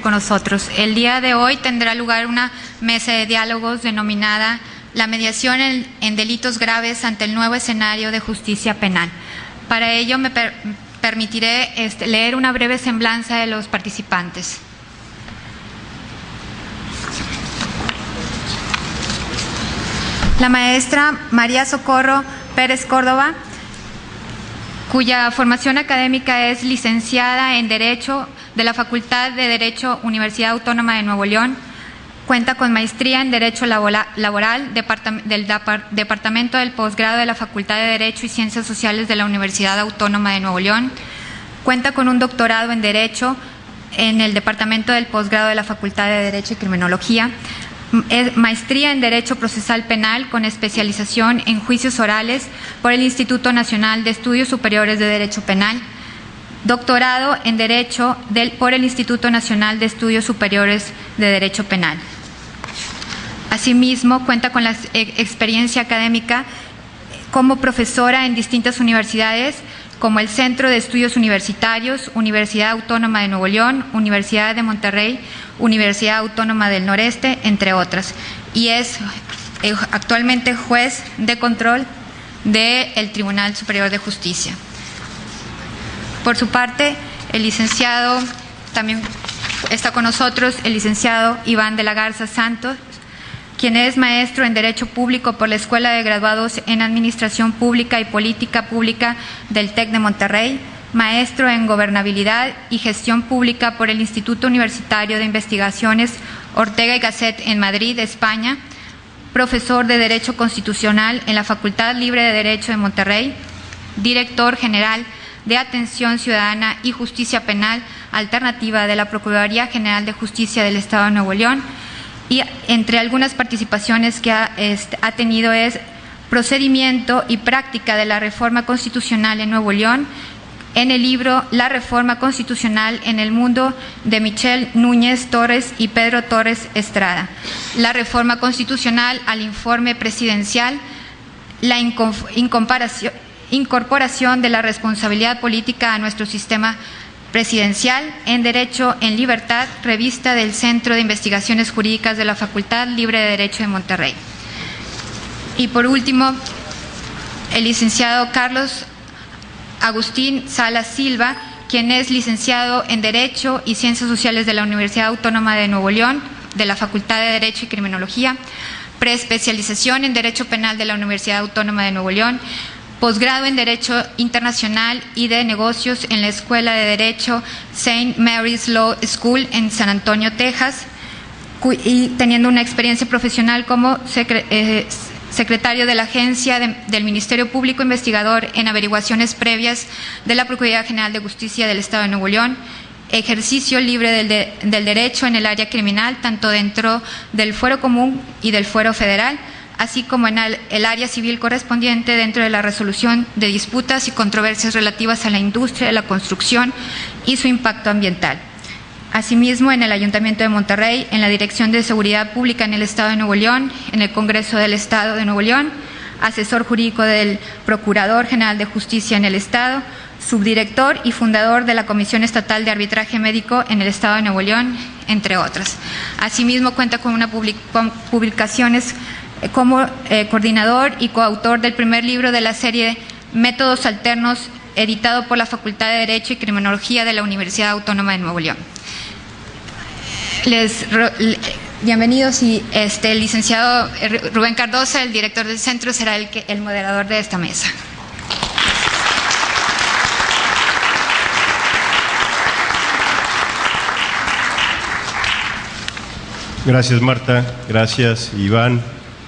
con nosotros. El día de hoy tendrá lugar una mesa de diálogos denominada La mediación en delitos graves ante el nuevo escenario de justicia penal. Para ello me permitiré leer una breve semblanza de los participantes. La maestra María Socorro Pérez Córdoba, cuya formación académica es licenciada en Derecho de la Facultad de Derecho Universidad Autónoma de Nuevo León, cuenta con maestría en Derecho Laboral del Departamento del Posgrado de la Facultad de Derecho y Ciencias Sociales de la Universidad Autónoma de Nuevo León, cuenta con un doctorado en Derecho en el Departamento del Posgrado de la Facultad de Derecho y Criminología, maestría en Derecho Procesal Penal con especialización en Juicios Orales por el Instituto Nacional de Estudios Superiores de Derecho Penal, doctorado en Derecho por el Instituto Nacional de Estudios Superiores de Derecho Penal. Asimismo, cuenta con la experiencia académica como profesora en distintas universidades, como el Centro de Estudios Universitarios, Universidad Autónoma de Nuevo León, Universidad de Monterrey, Universidad Autónoma del Noreste, entre otras. Y es actualmente juez de control del Tribunal Superior de Justicia. Por su parte, el licenciado, también está con nosotros el licenciado Iván de la Garza Santos, quien es maestro en Derecho Público por la Escuela de Graduados en Administración Pública y Política Pública del TEC de Monterrey, maestro en Gobernabilidad y Gestión Pública por el Instituto Universitario de Investigaciones Ortega y Gasset en Madrid, España, profesor de Derecho Constitucional en la Facultad Libre de Derecho de Monterrey, director general de Atención Ciudadana y Justicia Penal Alternativa de la Procuraduría General de Justicia del Estado de Nuevo León, y entre algunas participaciones que ha tenido es procedimiento y práctica de la reforma constitucional en Nuevo León, en el libro La Reforma Constitucional en el Mundo de Michelle Núñez Torres y Pedro Torres Estrada, la reforma constitucional al informe presidencial, la incorporación de la responsabilidad política a nuestro sistema presidencial, en Derecho en Libertad, revista del Centro de Investigaciones Jurídicas de la Facultad Libre de Derecho de Monterrey. Y por último, el licenciado Carlos Agustín Salas Silva, quien es licenciado en Derecho y Ciencias Sociales de la Universidad Autónoma de Nuevo León, de la Facultad de Derecho y Criminología, preespecialización en Derecho Penal de la Universidad Autónoma de Nuevo León, posgrado en Derecho Internacional y de Negocios en la Escuela de Derecho St. Mary's Law School en San Antonio, Texas, y teniendo una experiencia profesional como secretario de la Agencia del Ministerio Público Investigador en averiguaciones previas de la Procuraduría General de Justicia del Estado de Nuevo León, ejercicio libre del derecho en el área criminal, tanto dentro del fuero común y del fuero federal, así como en el área civil correspondiente dentro de la resolución de disputas y controversias relativas a la industria de la construcción y su impacto ambiental. Asimismo, en el Ayuntamiento de Monterrey, en la Dirección de Seguridad Pública en el Estado de Nuevo León, en el Congreso del Estado de Nuevo León, asesor jurídico del Procurador General de Justicia en el Estado, subdirector y fundador de la Comisión Estatal de Arbitraje Médico en el Estado de Nuevo León, entre otras. Asimismo, cuenta con publicaciones como coordinador y coautor del primer libro de la serie Métodos Alternos, editado por la Facultad de Derecho y Criminología de la Universidad Autónoma de Nuevo León. Bienvenidos, y el licenciado Rubén Cardosa, el director del centro, será el moderador de esta mesa. Gracias, Marta. Gracias, Iván,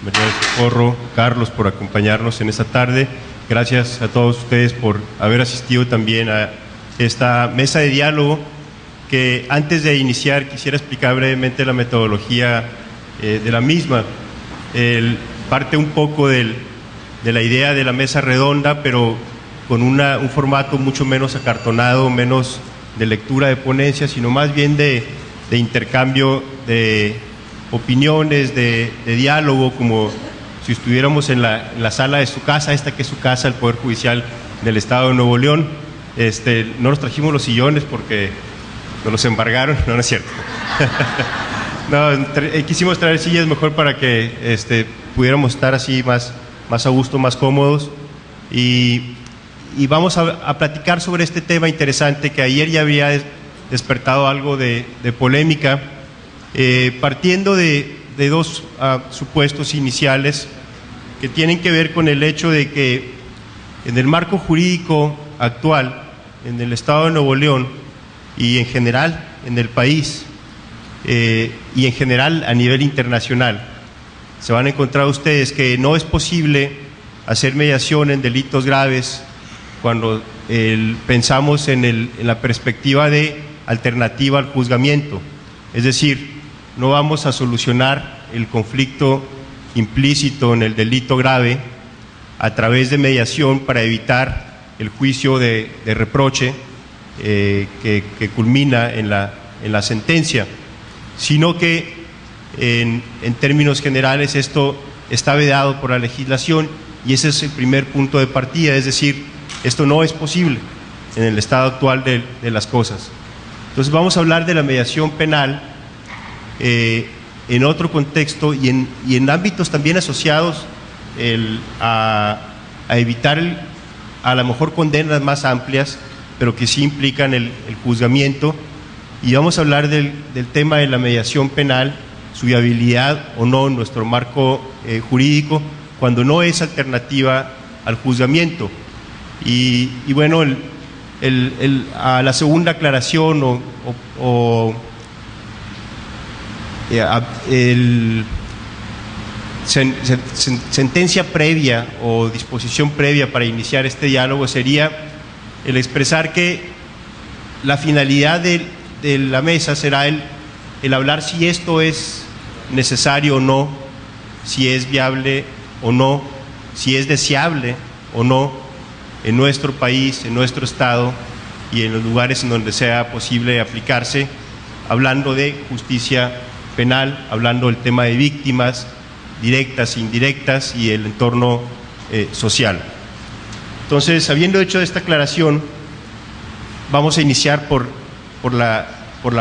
María Socorro, Carlos, por acompañarnos en esta tarde. Gracias a todos ustedes por haber asistido también a esta mesa de diálogo, que antes de iniciar quisiera explicar brevemente la metodología de la misma. Parte un poco de la idea de la mesa redonda, pero con un formato mucho menos acartonado, menos de lectura de ponencia, sino más bien de intercambio de opiniones, de diálogo, como si estuviéramos en la sala de su casa, esta que es su casa, el Poder Judicial del Estado de Nuevo León. No nos trajimos los sillones porque nos los embargaron, no, no es cierto. No, quisimos traer sillas mejor para que pudiéramos estar así más a gusto, más cómodos, y vamos a platicar sobre este tema interesante que ayer ya había despertado algo de polémica, partiendo de dos supuestos iniciales que tienen que ver con el hecho de que en el marco jurídico actual, en el Estado de Nuevo León y en general en el país, y en general a nivel internacional, se van a encontrar ustedes que no es posible hacer mediación en delitos graves cuando pensamos en la perspectiva de alternativa al juzgamiento. Es decir, no vamos a solucionar el conflicto implícito en el delito grave a través de mediación para evitar el juicio de reproche que culmina en la sentencia, sino que en términos generales esto está vedado por la legislación, y ese es el primer punto de partida. Es decir, esto no es posible en el estado actual de las cosas. Entonces vamos a hablar de la mediación penal en otro contexto y en ámbitos también asociados a evitar a lo mejor condenas más amplias, pero que sí implican el juzgamiento. Y vamos a hablar del tema de la mediación penal, su viabilidad o no en nuestro marco jurídico, cuando no es alternativa al juzgamiento. Y bueno, a la segunda aclaración sentencia previa o disposición previa para iniciar este diálogo sería el expresar que la finalidad de la mesa será el hablar si esto es necesario o no, si es viable o no, si es deseable o no en nuestro país, en nuestro estado y en los lugares en donde sea posible aplicarse, hablando de justicia penal, hablando del tema de víctimas directas e indirectas y el entorno social. Entonces, habiendo hecho esta aclaración, vamos a iniciar por la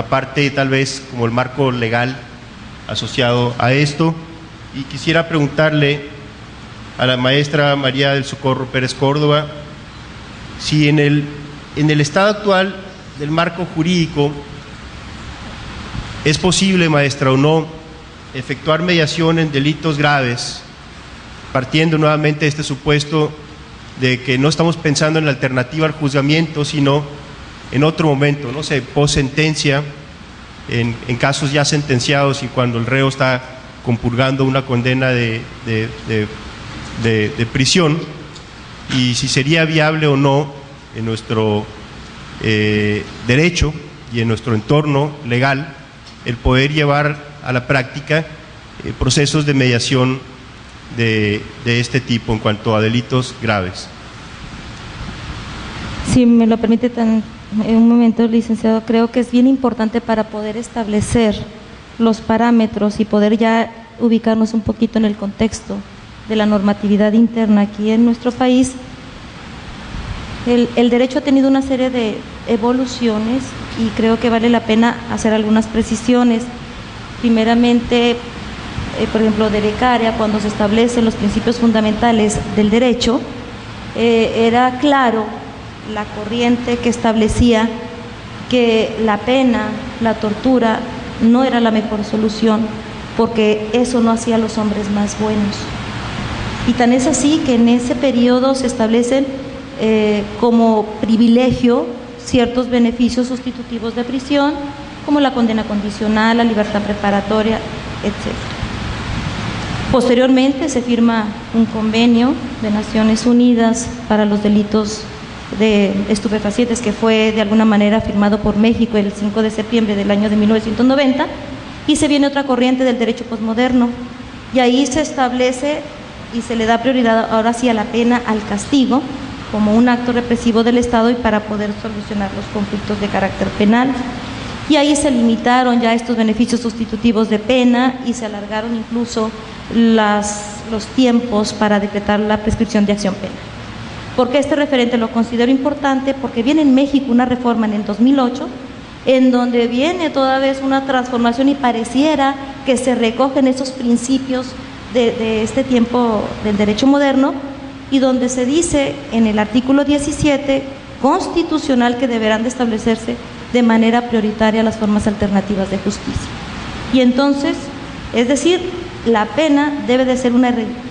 parte tal vez como el marco legal asociado a esto, y quisiera preguntarle a la maestra María del Socorro Pérez Córdoba si en el estado actual del marco jurídico es posible, maestra, o no, efectuar mediación en delitos graves, partiendo nuevamente de este supuesto de que no estamos pensando en la alternativa al juzgamiento, sino en otro momento, no sé, post sentencia, en casos ya sentenciados y cuando el reo está compurgando una condena de prisión, y si sería viable o no en nuestro derecho y en nuestro entorno legal el poder llevar a la práctica procesos de mediación de este tipo en cuanto a delitos graves. Si me lo permite en un momento, licenciado, creo que es bien importante para poder establecer los parámetros y poder ya ubicarnos un poquito en el contexto de la normatividad interna aquí en nuestro país. El derecho ha tenido una serie de evoluciones y creo que vale la pena hacer algunas precisiones. Primeramente, por ejemplo, de becaria, cuando se establecen los principios fundamentales del derecho, era claro la corriente que establecía que la pena, la tortura, no era la mejor solución, porque eso no hacía a los hombres más buenos. Y tan es así que en ese periodo se establecen como privilegio ciertos beneficios sustitutivos de prisión, como la condena condicional, la libertad preparatoria, etc. Posteriormente se firma un convenio de Naciones Unidas para los delitos de estupefacientes, que fue de alguna manera firmado por México el 5 de septiembre del año de 1990, y se viene otra corriente del derecho posmoderno, y ahí se establece y se le da prioridad ahora sí a la pena, al castigo, como un acto represivo del Estado y para poder solucionar los conflictos de carácter penal. Y ahí se limitaron ya estos beneficios sustitutivos de pena y se alargaron incluso los tiempos para decretar la prescripción de acción penal. ¿Por qué este referente lo considero importante? Porque viene en México una reforma en el 2008 en donde viene toda vez una transformación y pareciera que se recogen esos principios de este tiempo del derecho moderno, y donde se dice en el artículo 17 constitucional que deberán de establecerse de manera prioritaria las formas alternativas de justicia. Y entonces, es decir, la pena debe de ser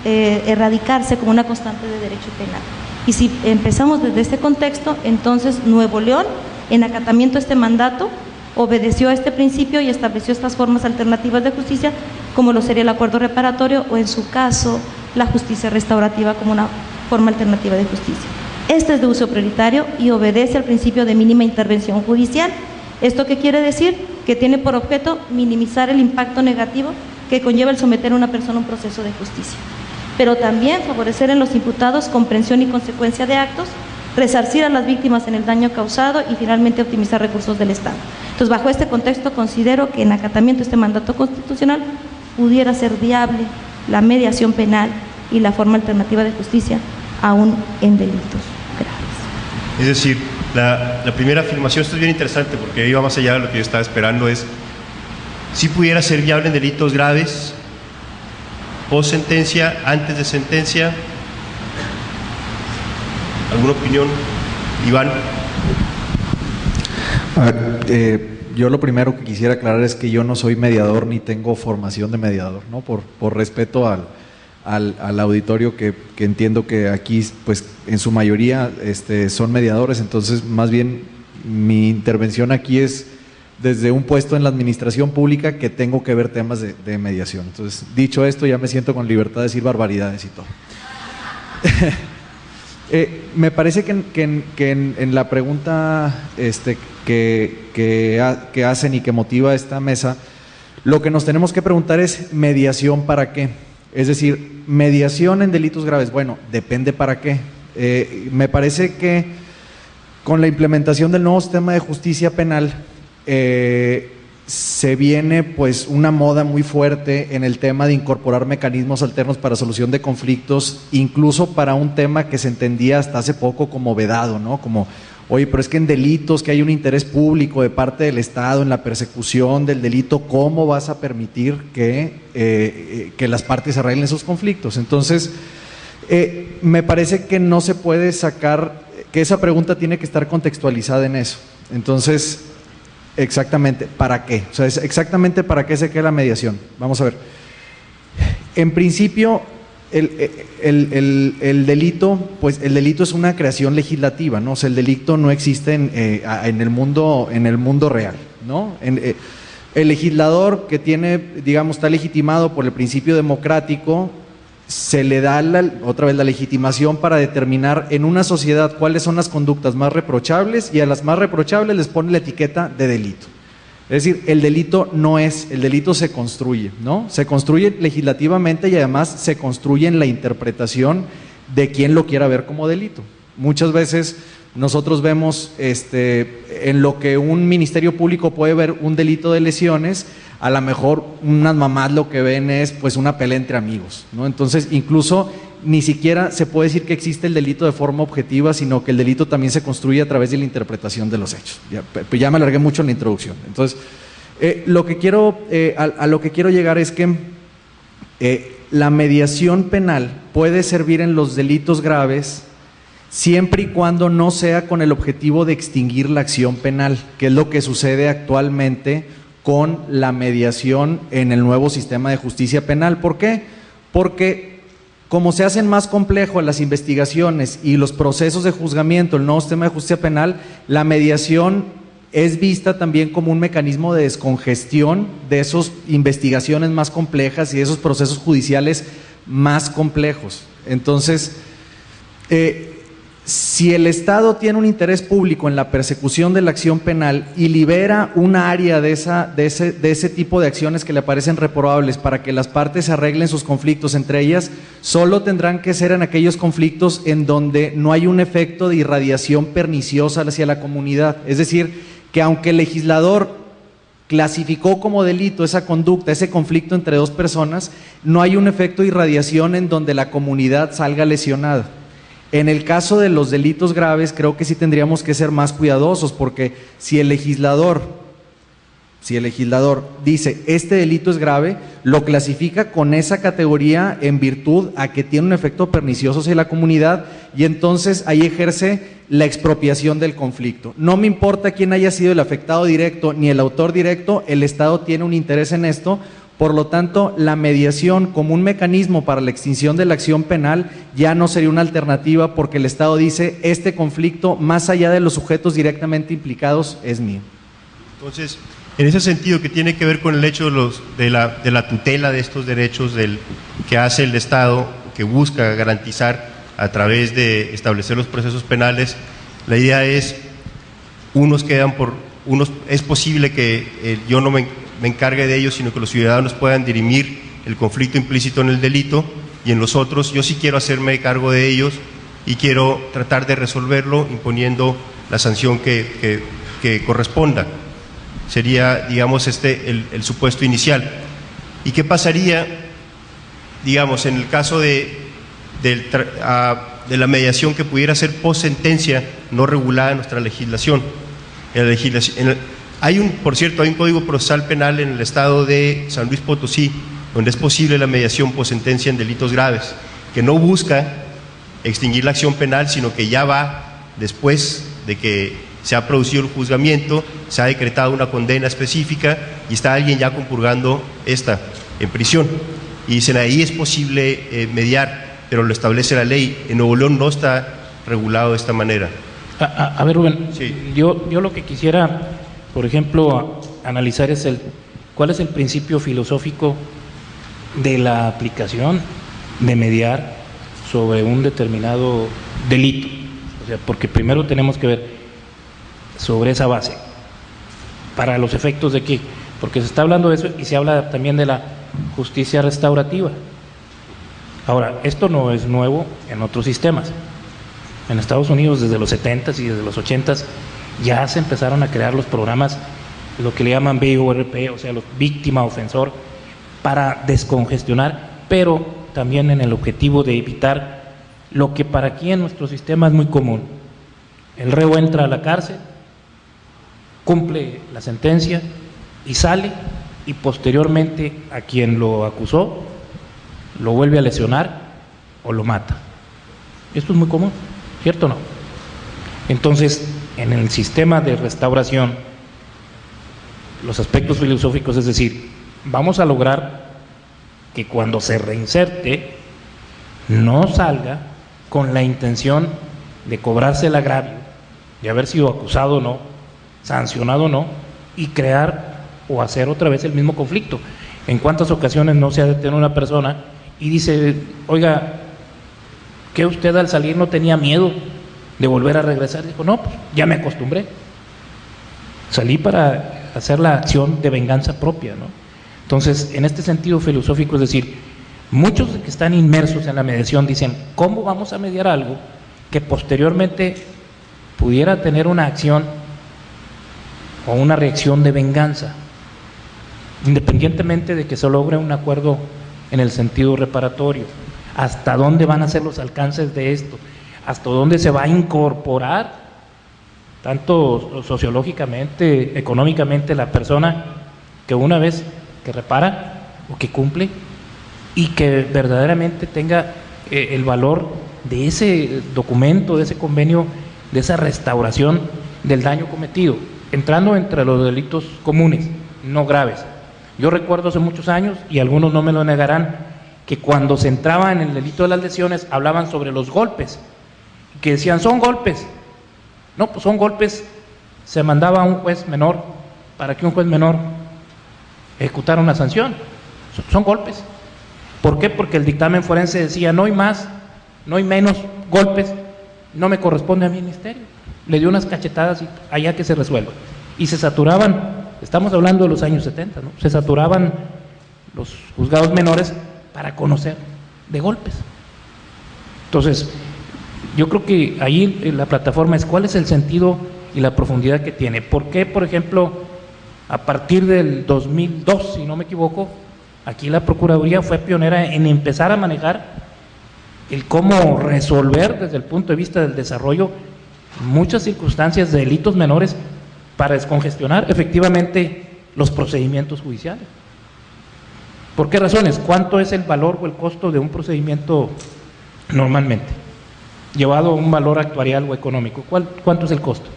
erradicarse como una constante de derecho penal. Y si empezamos desde este contexto, entonces Nuevo León, en acatamiento a este mandato, obedeció a este principio y estableció estas formas alternativas de justicia, como lo sería el acuerdo reparatorio o, en su caso, la justicia restaurativa como una forma alternativa de justicia. Este es de uso prioritario y obedece al principio de mínima intervención judicial. ¿Esto qué quiere decir? Que tiene por objeto minimizar el impacto negativo que conlleva el someter a una persona a un proceso de justicia, pero también favorecer en los imputados comprensión y consecuencia de actos, resarcir a las víctimas en el daño causado y finalmente optimizar recursos del Estado. Entonces, bajo este contexto, considero que en acatamiento a este mandato constitucional pudiera ser viable la mediación penal y la forma alternativa de justicia, aún en delitos graves. Es decir, la primera afirmación, esto es bien interesante porque iba más allá de lo que yo estaba esperando, es si pudiera ser viable en delitos graves, post sentencia, antes de sentencia. ¿Alguna opinión, Iván? A ver, yo lo primero que quisiera aclarar es que yo no soy mediador ni tengo formación de mediador, ¿no? Por respeto al auditorio que entiendo que aquí, pues, en su mayoría son mediadores. Entonces, más bien, mi intervención aquí es desde un puesto en la administración pública que tengo que ver temas de mediación. Entonces, dicho esto, ya me siento con libertad de decir barbaridades y todo. Me parece que en la pregunta que hacen y que motiva esta mesa, lo que nos tenemos que preguntar es ¿mediación para qué? Es decir, mediación en delitos graves, bueno, depende para qué. Me parece que con la implementación del nuevo sistema de justicia penal se viene pues una moda muy fuerte en el tema de incorporar mecanismos alternos para solución de conflictos, incluso para un tema que se entendía hasta hace poco como vedado, ¿no? Como, oye, pero es que en delitos que hay un interés público de parte del Estado en la persecución del delito, ¿cómo vas a permitir que las partes arreglen esos conflictos? Entonces, me parece que no se puede sacar, que esa pregunta tiene que estar contextualizada en eso. Entonces, exactamente, ¿para qué? O sea, exactamente para qué se queda la mediación. Vamos a ver. En principio, el delito, pues el delito es una creación legislativa, ¿no? O sea, el delito no existe en el mundo real, ¿no? El legislador que tiene, digamos, está legitimado por el principio democrático, se le da otra vez la legitimación para determinar en una sociedad cuáles son las conductas más reprochables, y a las más reprochables les pone la etiqueta de delito. Es decir, el delito el delito se construye, ¿no? Se construye legislativamente y además se construye en la interpretación de quien lo quiera ver como delito. Muchas veces nosotros vemos en lo que un ministerio público puede ver un delito de lesiones, a lo mejor unas mamás lo que ven es pues una pelea entre amigos, ¿no? Entonces, incluso ni siquiera se puede decir que existe el delito de forma objetiva, sino que el delito también se construye a través de la interpretación de los hechos. Ya me alargué mucho en la introducción. Entonces, a lo que quiero llegar es que la mediación penal puede servir en los delitos graves siempre y cuando no sea con el objetivo de extinguir la acción penal, que es lo que sucede actualmente con la mediación en el nuevo sistema de justicia penal. ¿Por qué? Porque como se hacen más complejos las investigaciones y los procesos de juzgamiento, el nuevo sistema de justicia penal, la mediación es vista también como un mecanismo de descongestión de esas investigaciones más complejas y de esos procesos judiciales más complejos. Entonces, si el Estado tiene un interés público en la persecución de la acción penal y libera un área de ese tipo de acciones que le parecen reprobables para que las partes arreglen sus conflictos entre ellas, solo tendrán que ser en aquellos conflictos en donde no hay un efecto de irradiación perniciosa hacia la comunidad. Es decir, que aunque el legislador clasificó como delito esa conducta, ese conflicto entre dos personas, no hay un efecto de irradiación en donde la comunidad salga lesionada. En el caso de los delitos graves, creo que sí tendríamos que ser más cuidadosos, porque si el legislador si el legislador dice este delito es grave, lo clasifica con esa categoría en virtud a que tiene un efecto pernicioso hacia la comunidad y entonces ahí ejerce la expropiación del conflicto. No me importa quién haya sido el afectado directo ni el autor directo, el Estado tiene un interés en esto. Por lo tanto, la mediación como un mecanismo para la extinción de la acción penal ya no sería una alternativa porque el Estado dice este conflicto, más allá de los sujetos directamente implicados, es mío. Entonces, en ese sentido que tiene que ver con el hecho de la tutela de estos derechos que hace el Estado, que busca garantizar a través de establecer los procesos penales, la idea es, es posible que yo no me encargue de ellos, sino que los ciudadanos puedan dirimir el conflicto implícito en el delito, y en los otros yo sí quiero hacerme cargo de ellos y quiero tratar de resolverlo imponiendo la sanción que corresponda. Sería, digamos, el supuesto inicial. ¿Y qué pasaría, digamos, en el caso de la mediación que pudiera ser post sentencia no regulada en nuestra legislación? Por cierto, hay un Código Procesal Penal en el estado de San Luis Potosí donde es posible la mediación post sentencia en delitos graves, que no busca extinguir la acción penal, sino que ya va después de que se ha producido el juzgamiento, se ha decretado una condena específica y está alguien ya compurgando esta en prisión. Y dicen, ahí es posible mediar, pero lo establece la ley. En Nuevo León no está regulado de esta manera. A ver, Rubén, sí. Yo lo que quisiera, por ejemplo, analizar es cuál es el principio filosófico de la aplicación de mediar sobre un determinado delito. O sea, porque primero tenemos que ver sobre esa base. ¿Para los efectos de qué? Porque se está hablando de eso y se habla también de la justicia restaurativa. Ahora, esto no es nuevo en otros sistemas. En Estados Unidos desde los 70s y desde los 80s ya se empezaron a crear los programas, lo que le llaman VORP, o sea, los víctima ofensor, para descongestionar, pero también en el objetivo de evitar lo que para aquí en nuestro sistema es muy común. El reo entra a la cárcel, cumple la sentencia y sale, y posteriormente a quien lo acusó lo vuelve a lesionar o lo mata. Esto es muy común, ¿cierto o no? Entonces, en el sistema de restauración, los aspectos filosóficos, es decir, vamos a lograr que cuando se reinserte no salga con la intención de cobrarse el agravio, de haber sido acusado o no, sancionado o no, y crear o hacer otra vez el mismo conflicto. ¿En cuántas ocasiones no se ha detenido una persona y dice, oiga, ¿qué usted al salir no tenía miedo de volver a regresar? Dijo, no, pues ya me acostumbré. Salí para hacer la acción de venganza propia, ¿no? Entonces, en este sentido filosófico, es decir, muchos que están inmersos en la mediación dicen, ¿cómo vamos a mediar algo que posteriormente pudiera tener una acción o una reacción de venganza, independientemente de que se logre un acuerdo en el sentido reparatorio? ¿Hasta dónde van a ser los alcances de esto? ¿Hasta dónde se va a incorporar, tanto sociológicamente, económicamente, la persona que una vez que repara o que cumple y que verdaderamente tenga el valor de ese documento, de ese convenio, de esa restauración del daño cometido, entrando entre los delitos comunes, no graves? Yo recuerdo hace muchos años, y algunos no me lo negarán, que cuando se entraba en el delito de las lesiones hablaban sobre los golpes, que decían, son golpes. No, pues son golpes. Se mandaba a un juez menor para que un juez menor ejecutara una sanción. Son golpes. ¿Por qué? Porque el dictamen forense decía, no hay más, no hay menos golpes, no me corresponde a mi ministerio. Le dio unas cachetadas y allá que se resuelva. Y se saturaban, estamos hablando de los años 70, ¿no? Se saturaban los juzgados menores para conocer de golpes. Entonces, yo creo que ahí la plataforma es cuál es el sentido y la profundidad que tiene. ¿Por qué, por ejemplo, a partir del 2002, si no me equivoco, aquí la Procuraduría fue pionera en empezar a manejar el cómo resolver desde el punto de vista del desarrollo muchas circunstancias de delitos menores para descongestionar efectivamente los procedimientos judiciales. ¿Por qué razones? ¿Cuánto es el valor o el costo de un procedimiento normalmente? Llevado a un valor actuarial o económico, ¿cuánto es el costo?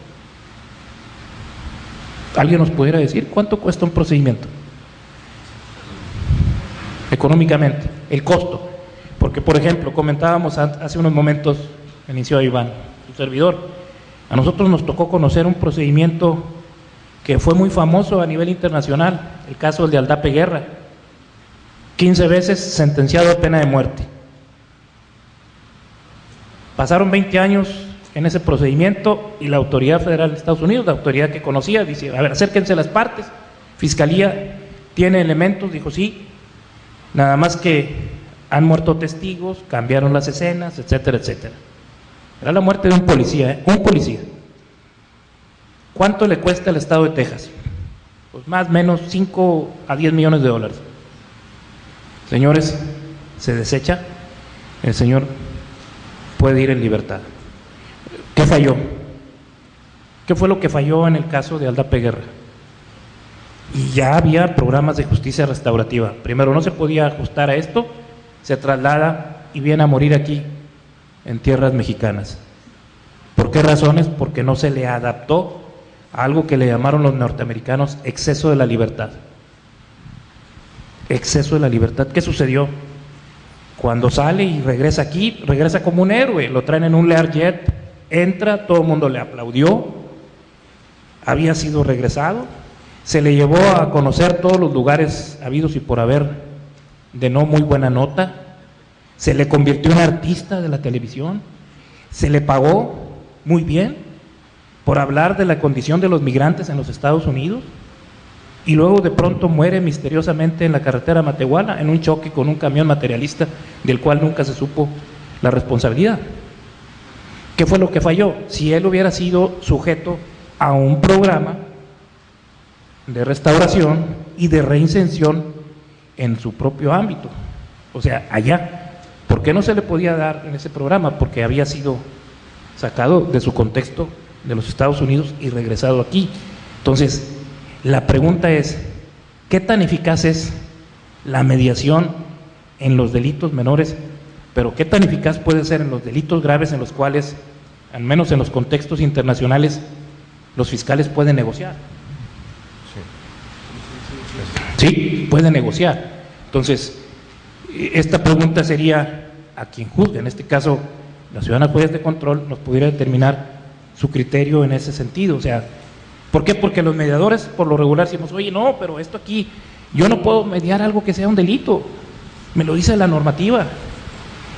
¿Alguien nos pudiera decir cuánto cuesta un procedimiento? Económicamente, el costo. Porque, por ejemplo, comentábamos hace unos momentos, inició Iván, su servidor, a nosotros nos tocó conocer un procedimiento que fue muy famoso a nivel internacional, el caso de Aldape Guerra, 15 veces sentenciado a pena de muerte. Pasaron 20 años en ese procedimiento y la autoridad federal de Estados Unidos, la autoridad que conocía, dice, a ver, acérquense las partes, Fiscalía tiene elementos, dijo sí, nada más que han muerto testigos, cambiaron las escenas, etcétera, etcétera. Era la muerte de un policía, un policía. ¿Cuánto le cuesta al estado de Texas? Pues más o menos 5 a 10 millones de dólares. Señores, se desecha, el señor puede ir en libertad. ¿Qué falló? ¿Qué fue lo que falló en el caso de Aldape Guerra? Y ya había programas de justicia restaurativa. Primero, no se podía ajustar a esto, se traslada y viene a morir aquí, en tierras mexicanas. ¿Por qué razones? Porque no se le adaptó a algo que le llamaron los norteamericanos exceso de la libertad. Exceso de la libertad. ¿Qué sucedió? Cuando sale y regresa aquí, regresa como un héroe, lo traen en un Learjet, entra, todo el mundo le aplaudió, había sido regresado, se le llevó a conocer todos los lugares habidos y por haber de no muy buena nota, se le convirtió en artista de la televisión, se le pagó muy bien por hablar de la condición de los migrantes en los Estados Unidos, y luego de pronto muere misteriosamente en la carretera Matehuala en un choque con un camión materialista del cual nunca se supo la responsabilidad. ¿Qué fue lo que falló? Si él hubiera sido sujeto a un programa de restauración y de reinserción en su propio ámbito, o sea, allá. ¿Por qué no se le podía dar en ese programa? Porque había sido sacado de su contexto de los Estados Unidos y regresado aquí. Entonces, la pregunta es, ¿qué tan eficaz es la mediación en los delitos menores, pero qué tan eficaz puede ser en los delitos graves en los cuales, al menos en los contextos internacionales, los fiscales pueden negociar? Sí, pueden negociar. Entonces, esta pregunta sería a quien juzgue, en este caso, la ciudadana juez de control nos pudiera determinar su criterio en ese sentido. O sea, ¿por qué? Porque los mediadores, por lo regular, decimos, oye, no, pero esto aquí, yo no puedo mediar algo que sea un delito, me lo dice la normativa,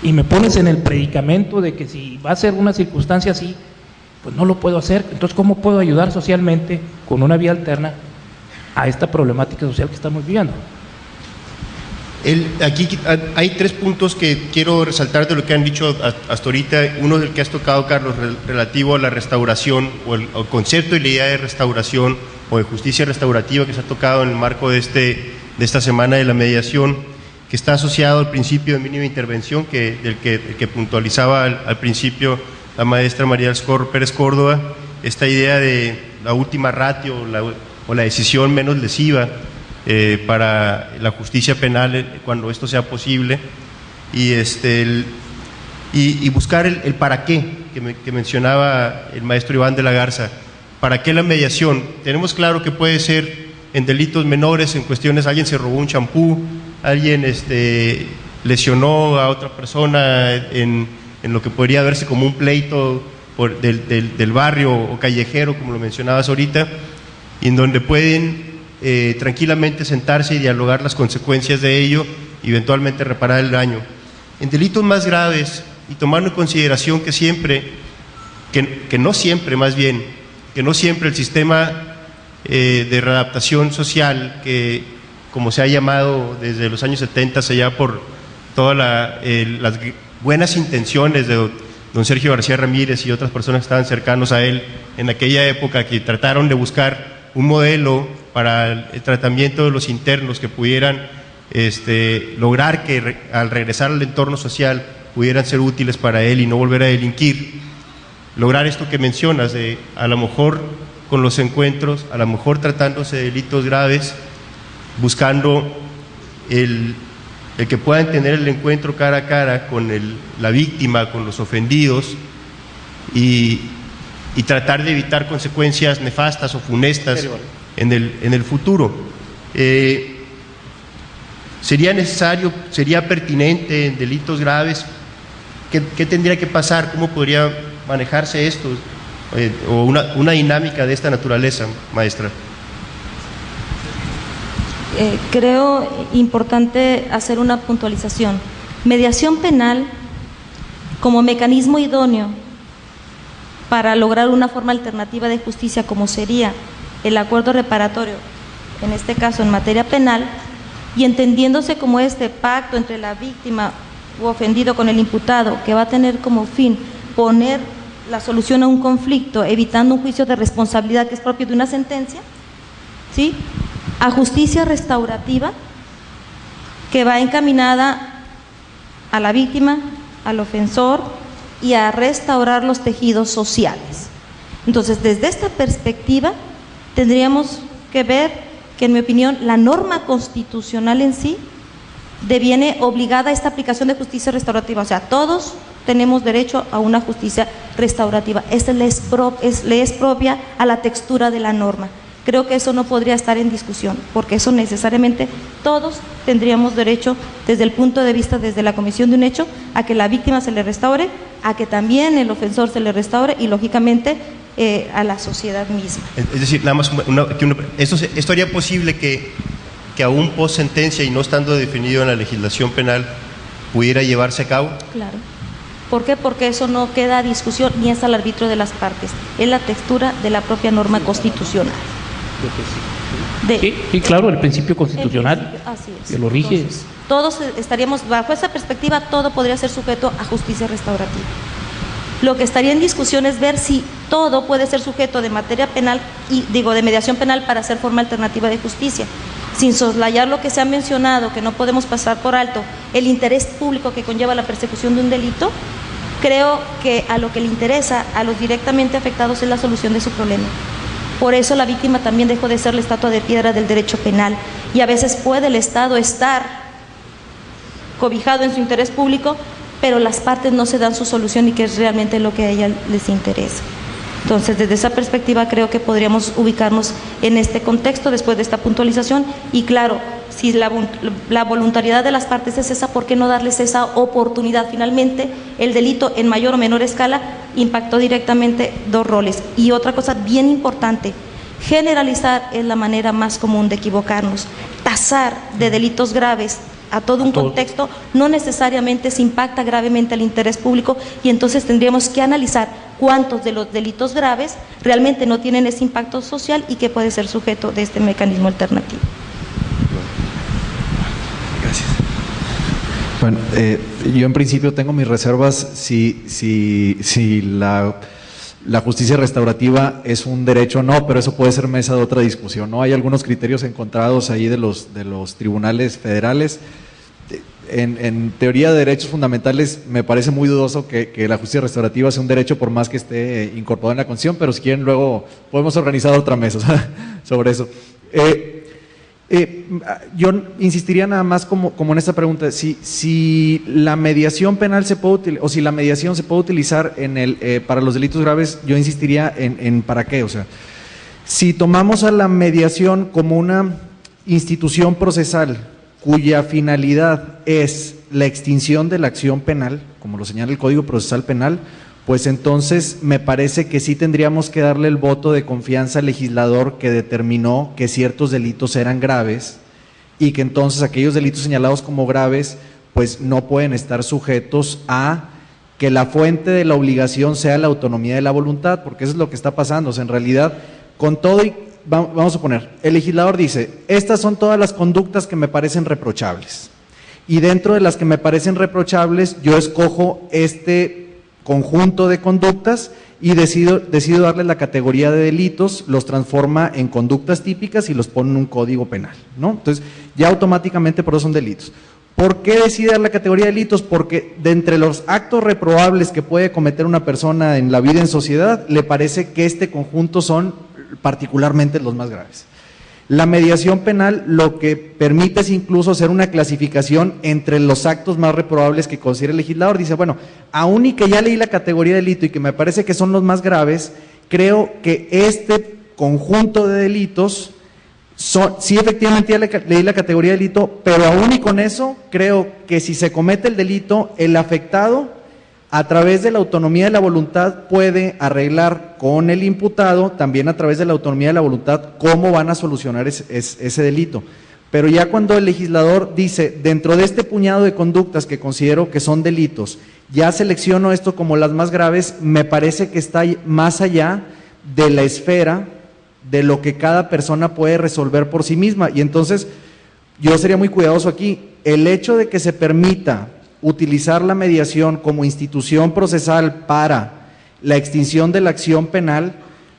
y me pones en el predicamento de que si va a ser una circunstancia así, pues no lo puedo hacer. Entonces, ¿cómo puedo ayudar socialmente con una vía alterna a esta problemática social que estamos viviendo? Aquí hay 3 puntos que quiero resaltar de lo que han dicho hasta ahorita. Uno del que has tocado, Carlos, relativo a la restauración o el concepto y la idea de restauración o de justicia restaurativa que se ha tocado en el marco de esta semana de la mediación, que está asociado al principio de mínima intervención del que puntualizaba al principio la maestra María Pérez Córdoba, esta idea de la última ratio o la decisión menos lesiva para la justicia penal cuando esto sea posible, y buscar el para qué que mencionaba el maestro Iván de la Garza. ¿Para qué la mediación? Tenemos claro que puede ser en delitos menores, en cuestiones, alguien se robó un champú, alguien lesionó a otra persona en lo que podría verse como un pleito del barrio o callejero, como lo mencionabas ahorita, y en donde pueden tranquilamente sentarse y dialogar las consecuencias de ello y eventualmente reparar el daño. En delitos más graves, y tomando en consideración que no siempre el sistema de readaptación social, que como se ha llamado desde los años 70, allá por todas las buenas intenciones de don Sergio García Ramírez y otras personas que estaban cercanos a él en aquella época, que trataron de buscar un modelo para el tratamiento de los internos que pudieran lograr que al regresar al entorno social pudieran ser útiles para él y no volver a delinquir. Lograr esto que mencionas, de a lo mejor con los encuentros, a lo mejor tratándose de delitos graves, buscando el que puedan tener el encuentro cara a cara con la víctima, con los ofendidos, y tratar de evitar consecuencias nefastas o funestas en el futuro. ¿Sería necesario, sería pertinente en delitos graves? ¿Qué tendría que pasar? ¿Cómo podría manejarse esto? O una dinámica de esta naturaleza, maestra. Creo importante hacer una puntualización. Mediación penal como mecanismo idóneo para lograr una forma alternativa de justicia, como sería el acuerdo reparatorio, en este caso en materia penal, y entendiéndose como este pacto entre la víctima u ofendido con el imputado, que va a tener como fin poner la solución a un conflicto, evitando un juicio de responsabilidad que es propio de una sentencia, ¿sí?, a justicia restaurativa, que va encaminada a la víctima, al ofensor y a restaurar los tejidos sociales. Entonces, desde esta perspectiva, tendríamos que ver que, en mi opinión, la norma constitucional en sí deviene obligada a esta aplicación de justicia restaurativa. O sea, todos tenemos derecho a una justicia restaurativa. Esta le es propia a la textura de la norma. Creo que eso no podría estar en discusión, porque eso necesariamente todos tendríamos derecho, desde el punto de vista, desde la comisión de un hecho, a que la víctima se le restaure, a que también el ofensor se le restaure y, lógicamente, a la sociedad misma. Es decir, nada más, ¿esto haría posible que aún post sentencia y no estando definido en la legislación penal pudiera llevarse a cabo? Claro. ¿Por qué? Porque eso no queda a discusión ni es al arbitrio de las partes, es la textura de la propia norma constitucional. Sí, claro, el principio constitucional así es. Que lo rige. Entonces, todos estaríamos, bajo esa perspectiva, todo podría ser sujeto a justicia restaurativa. Lo que estaría en discusión es ver si todo puede ser sujeto de materia penal, de mediación penal, para hacer forma alternativa de justicia, sin soslayar lo que se ha mencionado, que no podemos pasar por alto, el interés público que conlleva la persecución de un delito. Creo que a lo que le interesa a los directamente afectados es la solución de su problema. Por eso la víctima también dejó de ser la estatua de piedra del derecho penal, y a veces puede el Estado estar cobijado en su interés público, pero las partes no se dan su solución, y que es realmente lo que a ella les interesa. Entonces, desde esa perspectiva, creo que podríamos ubicarnos en este contexto después de esta puntualización. Y claro, si la voluntariedad de las partes es esa, ¿por qué no darles esa oportunidad? Finalmente, el delito, en mayor o menor escala, impactó directamente dos roles. Y otra cosa bien importante, generalizar es la manera más común de equivocarnos. Tasar de delitos graves a todo un contexto no necesariamente se impacta gravemente al interés público, y entonces tendríamos que analizar cuántos de los delitos graves realmente no tienen ese impacto social y que puede ser sujeto de este mecanismo alternativo. Gracias. Bueno, yo en principio tengo mis reservas si la justicia restaurativa es un derecho o no, pero eso puede ser mesa de otra discusión, ¿no? Hay algunos criterios encontrados ahí de los tribunales federales. En teoría de derechos fundamentales me parece muy dudoso que la justicia restaurativa sea un derecho, por más que esté incorporado en la Constitución, pero si quieren luego podemos organizar otra mesa sobre eso. Yo insistiría nada más como en esta pregunta, si la mediación penal se puede utilizar, o si la mediación se puede utilizar para los delitos graves, yo insistiría en para qué. O sea, si tomamos a la mediación como una institución procesal cuya finalidad es la extinción de la acción penal, como lo señala el Código Procesal Penal, pues entonces me parece que sí tendríamos que darle el voto de confianza al legislador que determinó que ciertos delitos eran graves, y que entonces aquellos delitos señalados como graves pues no pueden estar sujetos a que la fuente de la obligación sea la autonomía de la voluntad, porque eso es lo que está pasando. O sea, en realidad, con todo y vamos a poner, el legislador dice, estas son todas las conductas que me parecen reprochables, y dentro de las que me parecen reprochables yo escojo este conjunto de conductas y decido darle la categoría de delitos, los transforma en conductas típicas y los pone en un código penal, ¿no? Entonces ya automáticamente por eso son delitos. ¿Por qué decide dar la categoría de delitos? Porque de entre los actos reprobables que puede cometer una persona en la vida en sociedad, le parece que este conjunto son particularmente los más graves. La mediación penal lo que permite es incluso hacer una clasificación entre los actos más reprobables que considera el legislador. Dice, bueno, aún y que ya leí la categoría de delito y que me parece que son los más graves, creo que este conjunto de delitos sí, efectivamente ya leí la categoría de delito, pero aún y con eso creo que si se comete el delito, el afectado a través de la autonomía de la voluntad puede arreglar con el imputado, también a través de la autonomía de la voluntad, cómo van a solucionar ese delito. Pero ya cuando el legislador dice, dentro de este puñado de conductas que considero que son delitos, ya selecciono esto como las más graves, me parece que está más allá de la esfera de lo que cada persona puede resolver por sí misma. Y entonces, yo sería muy cuidadoso aquí. El hecho de que se permita utilizar la mediación como institución procesal para la extinción de la acción penal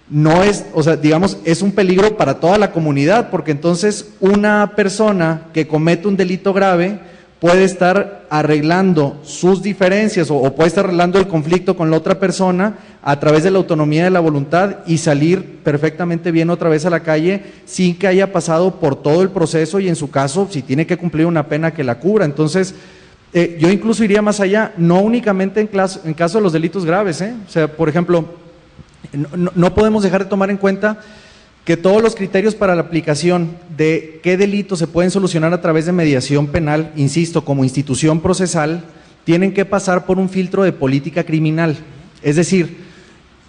no es, o sea, digamos, es un peligro para toda la comunidad, porque entonces una persona que comete un delito grave puede estar arreglando sus diferencias o puede estar arreglando el conflicto con la otra persona a través de la autonomía de la voluntad y salir perfectamente bien otra vez a la calle sin que haya pasado por todo el proceso y en su caso, si tiene que cumplir una pena, que la cubra. Entonces, yo incluso iría más allá, no únicamente en caso de los delitos graves, o sea, por ejemplo, no podemos dejar de tomar en cuenta que todos los criterios para la aplicación de qué delitos se pueden solucionar a través de mediación penal, insisto, como institución procesal, tienen que pasar por un filtro de política criminal. Es decir,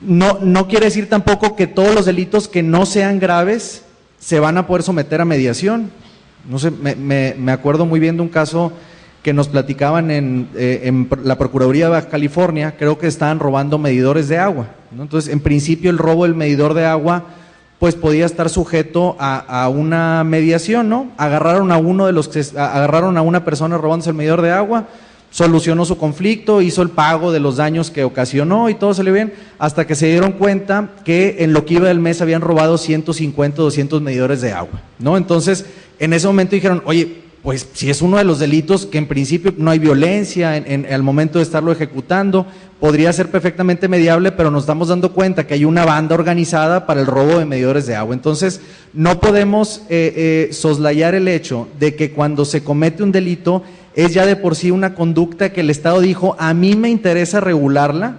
no quiere decir tampoco que todos los delitos que no sean graves se van a poder someter a mediación. No sé, me acuerdo muy bien de un caso que nos platicaban en la Procuraduría de Baja California. Creo que estaban robando medidores de agua, ¿no? Entonces, en principio, el robo del medidor de agua pues podía estar sujeto a una mediación, ¿no? Agarraron a una persona robándose el medidor de agua, solucionó su conflicto, hizo el pago de los daños que ocasionó y todo salió bien, hasta que se dieron cuenta que en lo que iba del mes habían robado 150, 200 medidores de agua, ¿no? Entonces, en ese momento dijeron, oye, pues si es uno de los delitos que en principio no hay violencia al momento de estarlo ejecutando, podría ser perfectamente mediable, pero nos estamos dando cuenta que hay una banda organizada para el robo de medidores de agua. Entonces, no podemos soslayar el hecho de que cuando se comete un delito es ya de por sí una conducta que el Estado dijo, a mí me interesa regularla,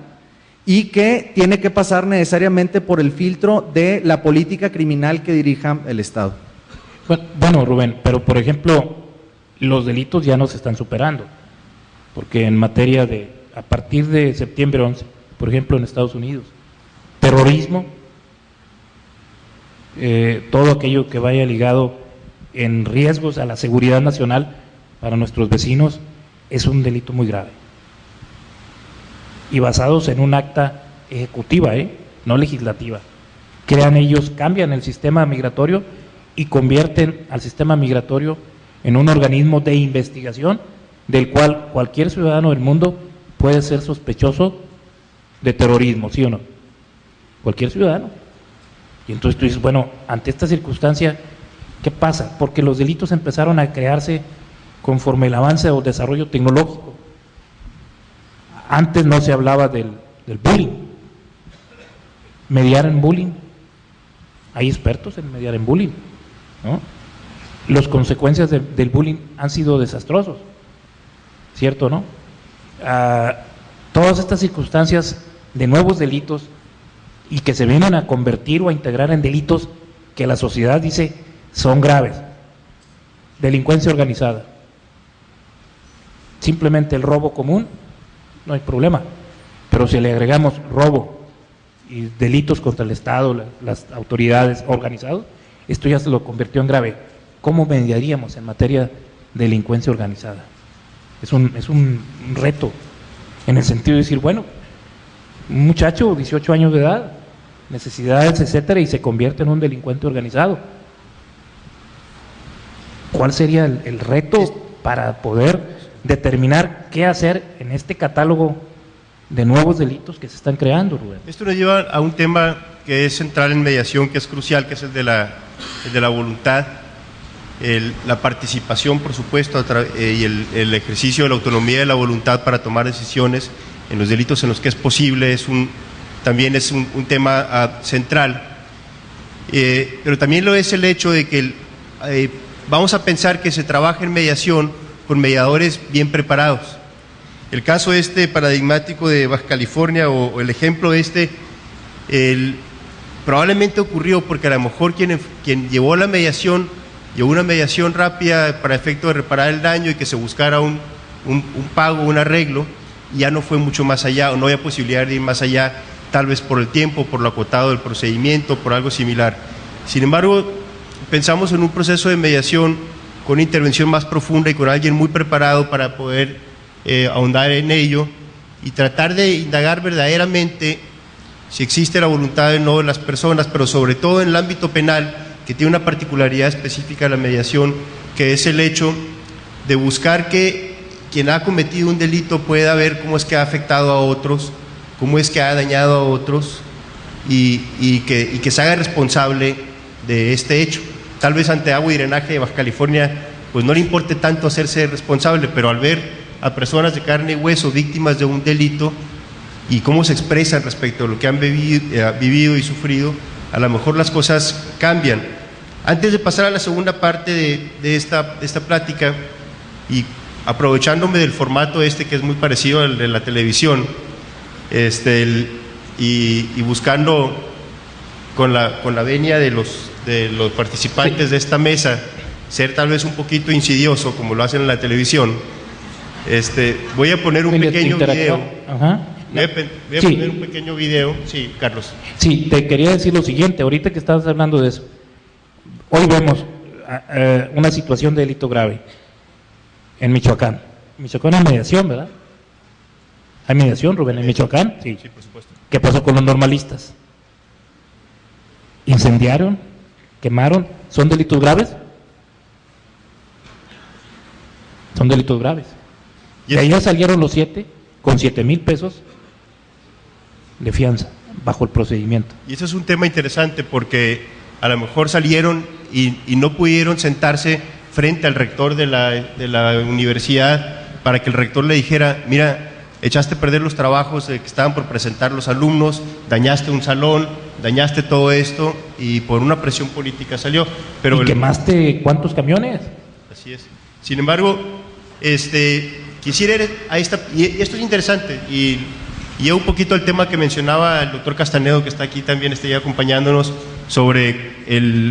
y que tiene que pasar necesariamente por el filtro de la política criminal que dirija el Estado. Bueno, Rubén, pero por ejemplo, los delitos ya no se están superando, porque en materia a partir de septiembre 11, por ejemplo en Estados Unidos, terrorismo, todo aquello que vaya ligado en riesgos a la seguridad nacional para nuestros vecinos, es un delito muy grave. Y basados en un acta ejecutiva, no legislativa. Cambian el sistema migratorio y convierten al sistema migratorio en un organismo de investigación del cual cualquier ciudadano del mundo puede ser sospechoso de terrorismo, ¿sí o no? Cualquier ciudadano. Y entonces tú dices, bueno, ante esta circunstancia, ¿qué pasa? Porque los delitos empezaron a crearse conforme el avance o desarrollo tecnológico. Antes no se hablaba del bullying. Mediar en bullying. Hay expertos en mediar en bullying, ¿no? Las consecuencias del bullying han sido desastrosos, ¿cierto, no? Todas estas circunstancias de nuevos delitos y que se vienen a convertir o a integrar en delitos que la sociedad dice son graves. Delincuencia organizada. Simplemente el robo común, no hay problema, pero si le agregamos robo y delitos contra el Estado, las autoridades organizados, esto ya se lo convirtió en grave. ¿Cómo mediaríamos en materia de delincuencia organizada? Es un reto, en el sentido de decir, bueno, un muchacho, 18 años de edad, necesidades, etcétera, y se convierte en un delincuente organizado. ¿Cuál sería el reto para poder determinar qué hacer en este catálogo de nuevos delitos que se están creando, Rubén? Esto nos lleva a un tema que es central en mediación, que es crucial, que es el de la voluntad. La participación, por supuesto, y el ejercicio de la autonomía de la voluntad para tomar decisiones en los delitos en los que es posible, también es un tema central. pero también lo es el hecho de que vamos a pensar que se trabaja en mediación con mediadores bien preparados. El caso paradigmático de Baja California o el ejemplo probablemente ocurrió porque a lo mejor quien llevó la mediación, llevó una mediación rápida para efecto de reparar el daño y que se buscara un pago, un arreglo, y ya no fue mucho más allá, o no había posibilidad de ir más allá, tal vez por el tiempo, por lo acotado del procedimiento, por algo similar. Sin embargo, pensamos en un proceso de mediación con intervención más profunda y con alguien muy preparado para poder ahondar en ello y tratar de indagar verdaderamente si existe la voluntad o no de las personas, pero sobre todo en el ámbito penal, que tiene una particularidad específica de la mediación, que es el hecho de buscar que quien ha cometido un delito pueda ver cómo es que ha afectado a otros, cómo es que ha dañado a otros y que se haga responsable de este hecho. Tal vez ante Agua y Drenaje de Baja California pues no le importe tanto hacerse responsable, pero al ver a personas de carne y hueso víctimas de un delito y cómo se expresan respecto a lo que han vivido y sufrido, a lo mejor las cosas cambian. Antes de pasar a la segunda parte de esta plática, y aprovechándome del formato que es muy parecido al de la televisión, y buscando con la venia de los participantes de esta mesa ser tal vez un poquito insidioso como lo hacen en la televisión, voy a poner un pequeño video. Ajá. Voy a poner un pequeño video. Sí, Carlos. Sí, te quería decir lo siguiente, ahorita que estabas hablando de eso. Hoy vemos una situación de delito grave en Michoacán. Michoacán hay mediación, ¿verdad? ¿Hay mediación, Rubén, en Michoacán? Sí, por supuesto. ¿Qué pasó con los normalistas? ¿Incendiaron? ¿Quemaron? ¿Son delitos graves? Son delitos graves. Y ahí ya salieron los 7 con 7,000 pesos de fianza bajo el procedimiento. Y ese es un tema interesante porque a lo mejor salieron y no pudieron sentarse frente al rector de la universidad para que el rector le dijera: mira, echaste a perder los trabajos que estaban por presentar los alumnos, dañaste un salón, dañaste todo esto, y por una presión política salió. Pero ¿Y quemaste cuántos camiones? Así es. Sin embargo, quisiera ir a y esto es interesante, y un poquito al tema que mencionaba el doctor Castanedo, que está aquí también acompañándonos, sobre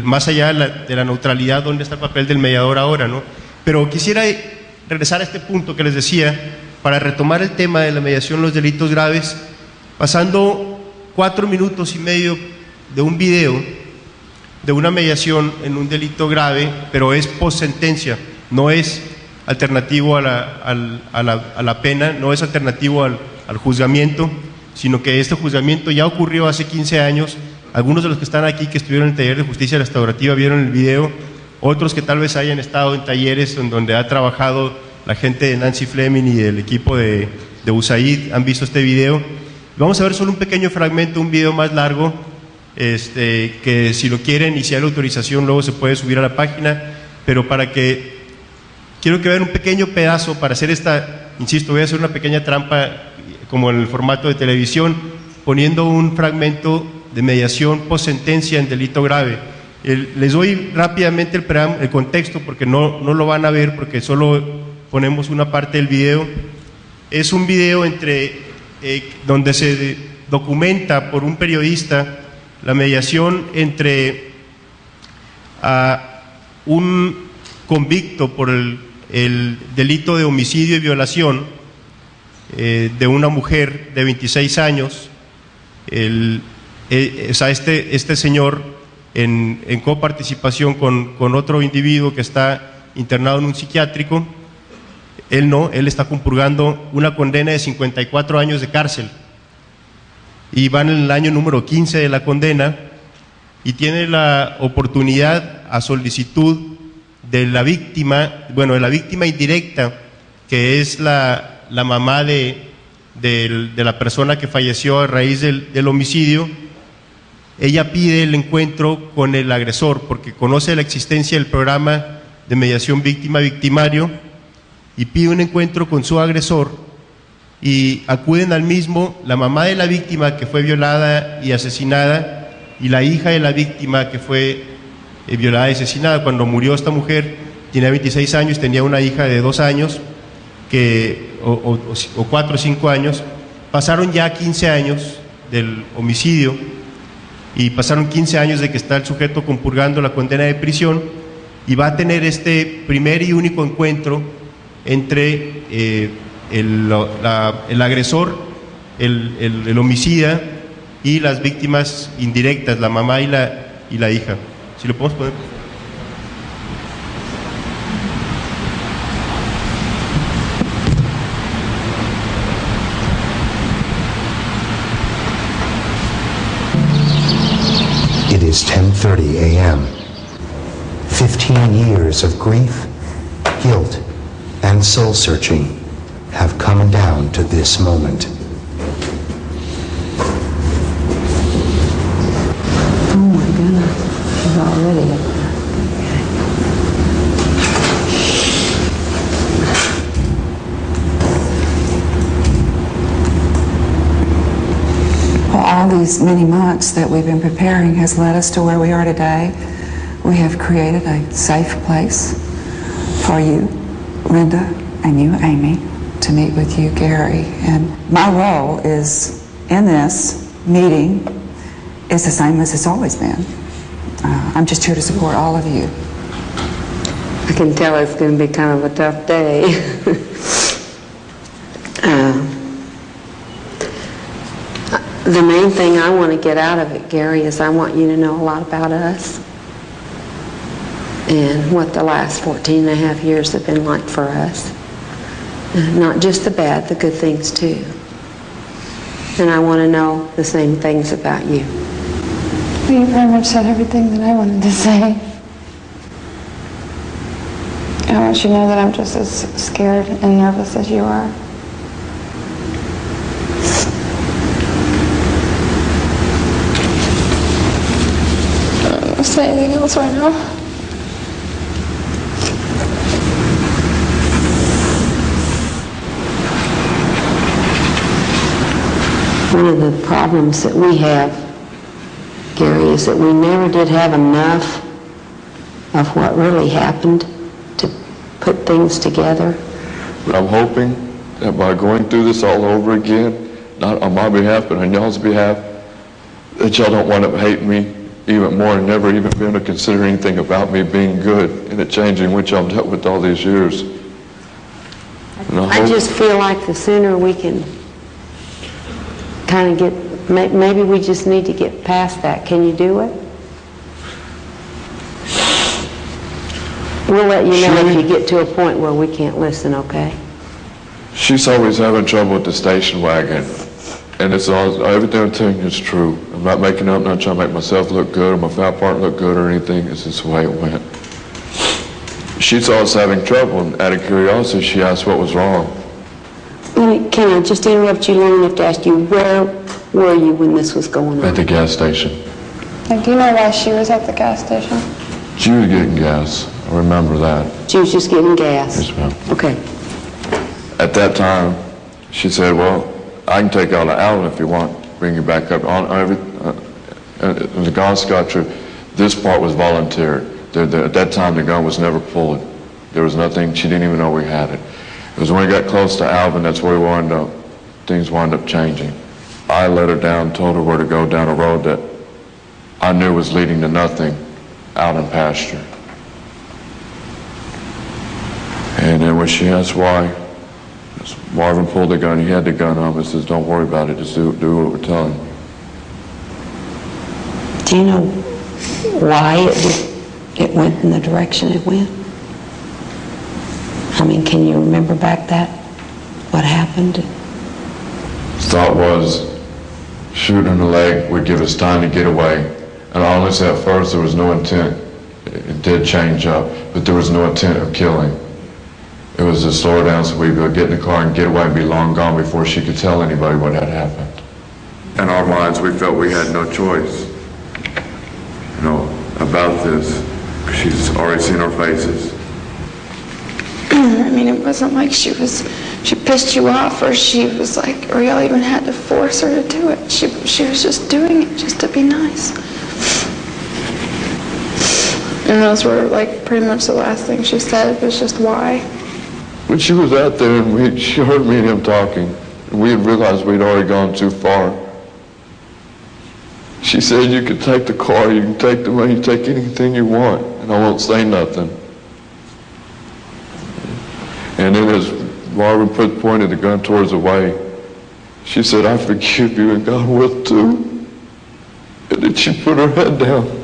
más allá de la neutralidad, dónde está el papel del mediador ahora, ¿no? Pero quisiera regresar a este punto que les decía, para retomar el tema de la mediación en los delitos graves, pasando 4 minutos y medio de un video de una mediación en un delito grave, pero es post sentencia, no es alternativo a la pena, no es alternativo al juzgamiento, sino que este juzgamiento ya ocurrió hace 15 años. Algunos de los que están aquí, que estuvieron en el taller de justicia restaurativa, vieron el video. Otros que tal vez hayan estado en talleres en donde ha trabajado la gente de Nancy Fleming y el equipo de USAID han visto este video. Vamos a ver solo un pequeño fragmento, un video más largo, que si lo quieren y si hay la autorización luego se puede subir a la página, pero quiero que vean un pequeño pedazo para hacer insisto, voy a hacer una pequeña trampa como en el formato de televisión, poniendo un fragmento de mediación post sentencia en delito grave. Les doy rápidamente el contexto porque no lo van a ver, porque solo ponemos una parte del video. Es un video donde se documenta por un periodista la mediación entre un convicto por el delito de homicidio y violación de una mujer de 26 años. Este señor, en coparticipación con otro individuo que está internado en un psiquiátrico, él está compurgando una condena de 54 años de cárcel y van en el año número 15 de la condena, y tiene la oportunidad, a solicitud de la víctima, de la víctima indirecta, que es la mamá de la persona que falleció a raíz del homicidio. Ella pide el encuentro con el agresor porque conoce la existencia del programa de mediación víctima-victimario, y pide un encuentro con su agresor, y acuden al mismo la mamá de la víctima que fue violada y asesinada y la hija de la víctima que fue violada y asesinada. Cuando murió esta mujer, tenía 26 años, tenía una hija de 2 años, o 4 o 5 años. Pasaron ya 15 años del homicidio y pasaron 15 años de que está el sujeto compurgando la condena de prisión, y va a tener este primer y único encuentro entre el agresor, el homicida, y las víctimas indirectas, la mamá y la hija. Si lo podemos poner. It is 10:30 a.m. 15 years of grief, guilt, and soul-searching have come down to this moment. Oh my goodness, she's already up there. Well, all these many months that we've been preparing has led us to where we are today. We have created a safe place for you, Linda, and you, Amy, to meet with you, Gary. And my role is, in this meeting, is the same as it's always been. I'm just here to support all of you. I can tell it's going to be kind of a tough day. The main thing I want to get out of it, Gary, is I want you to know a lot about us and what the last 14 and a half years have been like for us. Not just the bad, the good things too. And I want to know the same things about you. Well, you very much said everything that I wanted to say. I want you to know that I'm just as scared and nervous as you are. I don't want to say anything else right now. One of the problems that we have, Gary, is that we never did have enough of what really happened to put things together. But I'm hoping that by going through this all over again, not on my behalf, but on y'all's behalf, that y'all don't wind up hating me even more and never even being able to consider anything about me being good and it changing what y'all dealt with all these years. I just feel like the sooner we can kind of get, maybe we just need to get past that. Can you do it? We'll let you know if you get to a point where we can't listen, okay? She's always having trouble with the station wagon. And it's all, everything I'm telling you is true. I'm not making up, not trying to make myself look good or my fat part look good or anything. It's just the way it went. She's always having trouble, and out of curiosity, she asked what was wrong. Can I just interrupt you long enough to ask you, where were you when this was going on? At the gas station. Like, do you know why she was at the gas station? She was getting gas. I remember that. She was just getting gas? Yes, ma'am. Okay. At that time, she said, well, I can take you out of Allen if you want, bring you back up. On the gun scotcher, this part was volunteer. At that time, the gun was never pulled. There was nothing, she didn't even know we had it. It was when we got close to Alvin, that's where we wound up, things wound up changing. I let her down, told her where to go down a road that I knew was leading to nothing, out in pasture. And then when she asked why, Marvin pulled the gun, he had the gun on, and says, don't worry about it, just do what we're telling you. Do you know why it went in the direction it went? I mean, can you remember back what happened? His thought was, shooting in the leg would give us time to get away. And honestly, at first, there was no intent. It did change up, but there was no intent of killing. It was to slow her down so we'd go get in the car and get away and be long gone before she could tell anybody what had happened. In our minds, we felt we had no choice, about this. She's already seen our faces. I mean, it wasn't like she pissed you off, or she was like, or y'all even had to force her to do it. She was just doing it just to be nice. And those were like pretty much the last thing she said was just why. When she was out there and she heard me and him talking, and we had realized we'd already gone too far. She said, you can take the car, you can take the money, you take anything you want, and I won't say nothing. And then as Marvin pointed the gun towards the way, she said, I forgive you and God will too. And then she put her head down.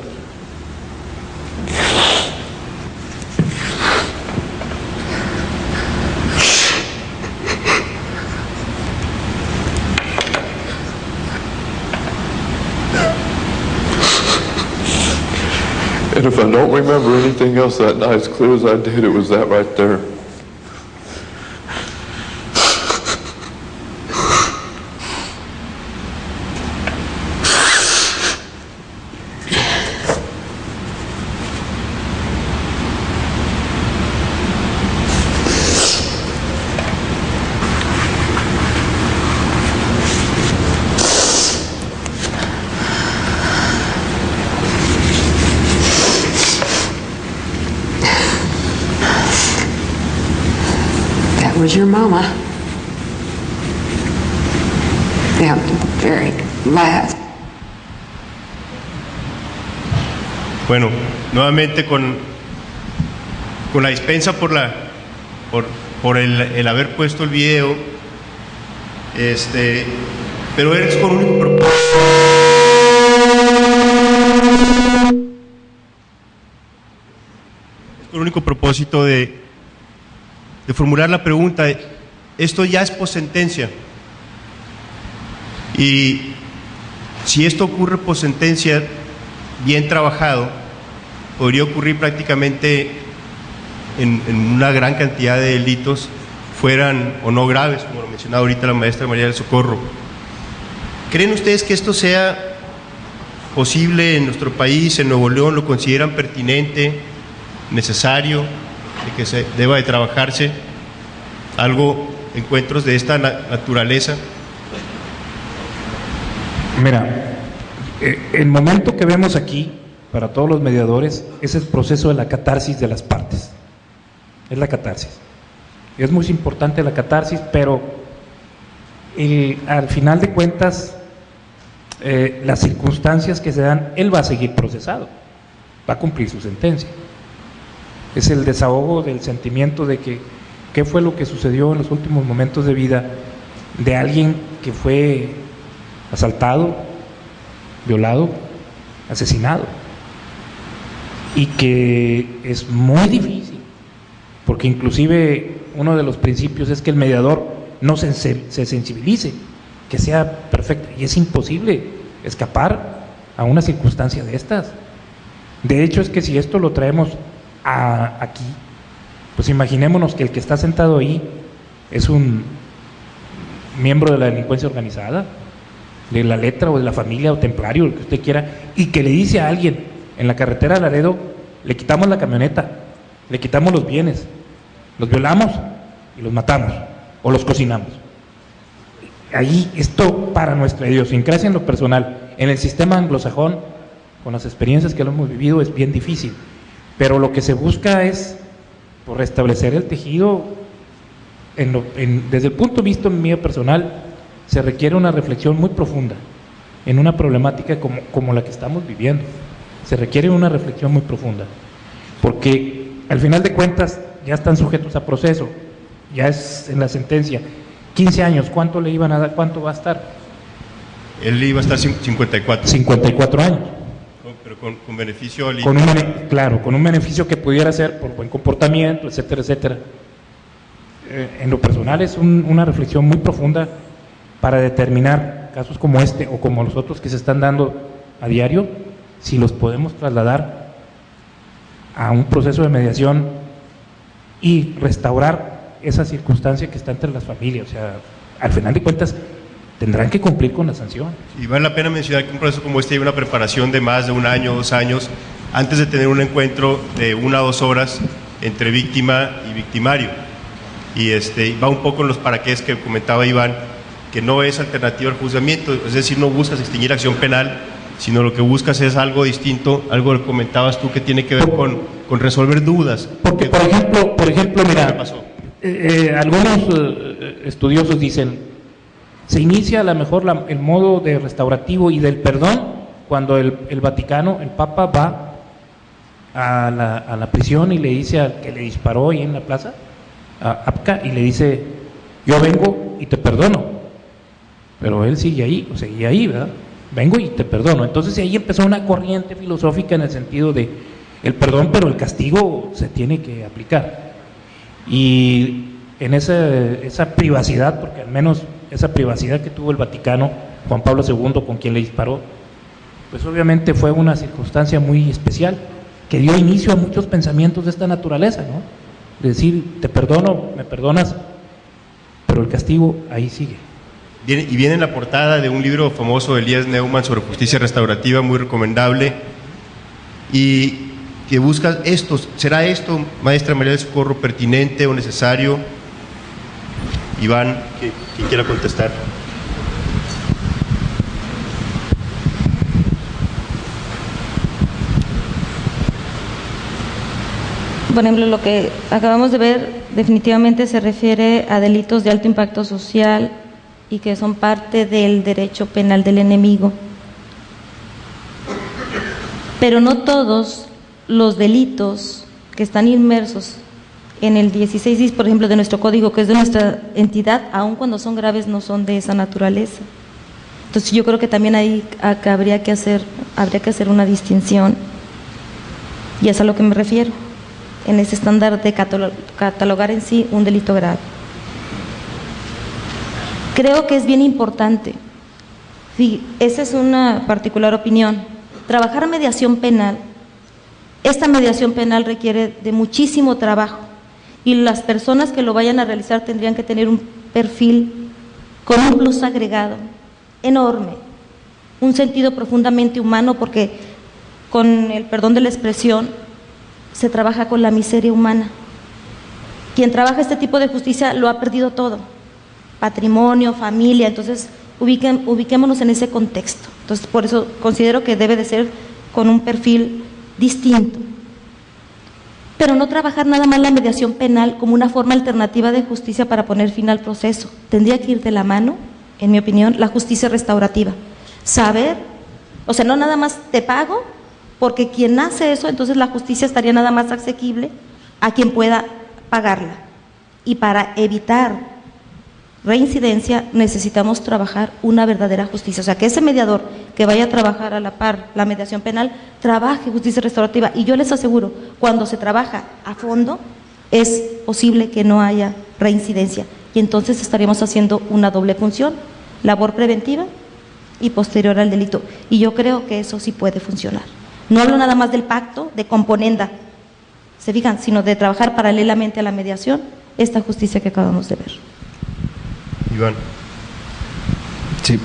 And if I don't remember anything else that night as clear as I did, it was that right there. Was your mama. Yeah, very last. Bueno, nuevamente con la dispensa por el haber puesto el video, pero es con un único propósito de formular la pregunta. Esto ya es possentencia, y si esto ocurre possentencia bien trabajado, podría ocurrir prácticamente en una gran cantidad de delitos, fueran o no graves, como lo mencionaba ahorita la maestra María del Socorro. ¿Creen ustedes que esto sea posible en nuestro país, en Nuevo León? ¿Lo consideran pertinente, necesario, de que se deba de trabajarse encuentros de esta naturaleza? Mira, el momento que vemos aquí, para todos los mediadores, es el proceso de la catarsis de las partes. Es la catarsis. Es muy importante la catarsis, pero al final de cuentas, las circunstancias que se dan, él va a seguir procesado, va a cumplir su sentencia. Es el desahogo del sentimiento de qué fue lo que sucedió en los últimos momentos de vida de alguien que fue asaltado, violado, asesinado, y que es muy difícil, porque inclusive uno de los principios es que el mediador no se sensibilice, que sea perfecto, y es imposible escapar a una circunstancia de estas. De hecho, es que si esto lo traemos aquí, pues imaginémonos que el que está sentado ahí es un miembro de la delincuencia organizada, de la letra o de la familia o templario, lo que usted quiera, y que le dice a alguien en la carretera de Laredo, le quitamos la camioneta, le quitamos los bienes, los violamos y los matamos o los cocinamos. Ahí, esto para nuestra idiosincrasia en lo personal, en el sistema anglosajón, con las experiencias que lo hemos vivido, es bien difícil. Pero lo que se busca es por restablecer el tejido. Desde el punto de vista mío personal, se requiere una reflexión muy profunda en una problemática como la que estamos viviendo. Se requiere una reflexión muy profunda, porque al final de cuentas ya están sujetos a proceso, ya es en la sentencia. 15 años, ¿cuánto le iban a dar? ¿Cuánto va a estar? Él iba a estar 54. 54 años. Pero con beneficio al claro, con un beneficio que pudiera ser por buen comportamiento, etcétera, etcétera. En lo personal es una reflexión muy profunda para determinar casos como este o como los otros que se están dando a diario, si los podemos trasladar a un proceso de mediación y restaurar esa circunstancia que está entre las familias. O sea, al final de cuentas tendrán que cumplir con la sanción. Y vale la pena mencionar que un proceso como este lleva una preparación de más de 1 año, 2 años, antes de tener un encuentro de 1 a 2 horas entre víctima y victimario. Y va un poco en los paraqués que comentaba Iván, que no es alternativa al juzgamiento, es decir, no buscas extinguir acción penal, sino lo que buscas es algo distinto, algo que comentabas tú que tiene que ver con resolver dudas. Porque, por ejemplo, mira, ¿qué pasó? Algunos estudiosos dicen, se inicia a lo mejor el modo de restaurativo y del perdón cuando el Vaticano, el Papa va a la prisión y le dice al que le disparó ahí en la plaza, a Apca, y le dice, yo vengo y te perdono, pero él sigue ahí, ¿verdad? Vengo y te perdono. Entonces ahí empezó una corriente filosófica en el sentido de el perdón, pero el castigo se tiene que aplicar. Y en esa privacidad, porque al menos esa privacidad que tuvo el Vaticano, Juan Pablo II, con quien le disparó, pues obviamente fue una circunstancia muy especial, que dio inicio a muchos pensamientos de esta naturaleza, ¿no? De decir, te perdono, me perdonas, pero el castigo ahí sigue. Viene en la portada de un libro famoso de Elias Neumann sobre justicia restaurativa, muy recomendable, y que busca esto. ¿Será esto, maestra María del Socorro, pertinente o necesario? Iván, ¿quién quiera contestar? Por ejemplo, lo que acabamos de ver definitivamente se refiere a delitos de alto impacto social y que son parte del derecho penal del enemigo. Pero no todos los delitos que están inmersos en el 16 por ejemplo, de nuestro código, que es de nuestra entidad, aun cuando son graves, no son de esa naturaleza. Entonces yo creo que también ahí habría que hacer una distinción, y es a lo que me refiero, en ese estándar de catalogar en sí un delito grave. Creo que es bien importante, sí, esa es una particular opinión, trabajar mediación penal. Esta mediación penal requiere de muchísimo trabajo y las personas que lo vayan a realizar tendrían que tener un perfil con un plus agregado enorme, un sentido profundamente humano, porque con el perdón de la expresión se trabaja con la miseria humana. Quien trabaja este tipo de justicia lo ha perdido todo, patrimonio, familia. Entonces ubiquémonos en ese contexto. Entonces por eso considero que debe de ser con un perfil distinto, pero no trabajar nada más la mediación penal como una forma alternativa de justicia para poner fin al proceso. Tendría que ir de la mano, en mi opinión, la justicia restaurativa. Saber, o sea, no nada más te pago, porque quien hace eso, entonces la justicia estaría nada más asequible a quien pueda pagarla. Y para evitar reincidencia necesitamos trabajar una verdadera justicia, o sea, que ese mediador que vaya a trabajar a la par la mediación penal, trabaje justicia restaurativa, y yo les aseguro, cuando se trabaja a fondo, es posible que no haya reincidencia, y entonces estaríamos haciendo una doble función, labor preventiva y posterior al delito, y yo creo que eso sí puede funcionar. No hablo nada más del pacto, de componenda, se fijan, sino de trabajar paralelamente a la mediación, esta justicia que acabamos de ver. Iván. Sí,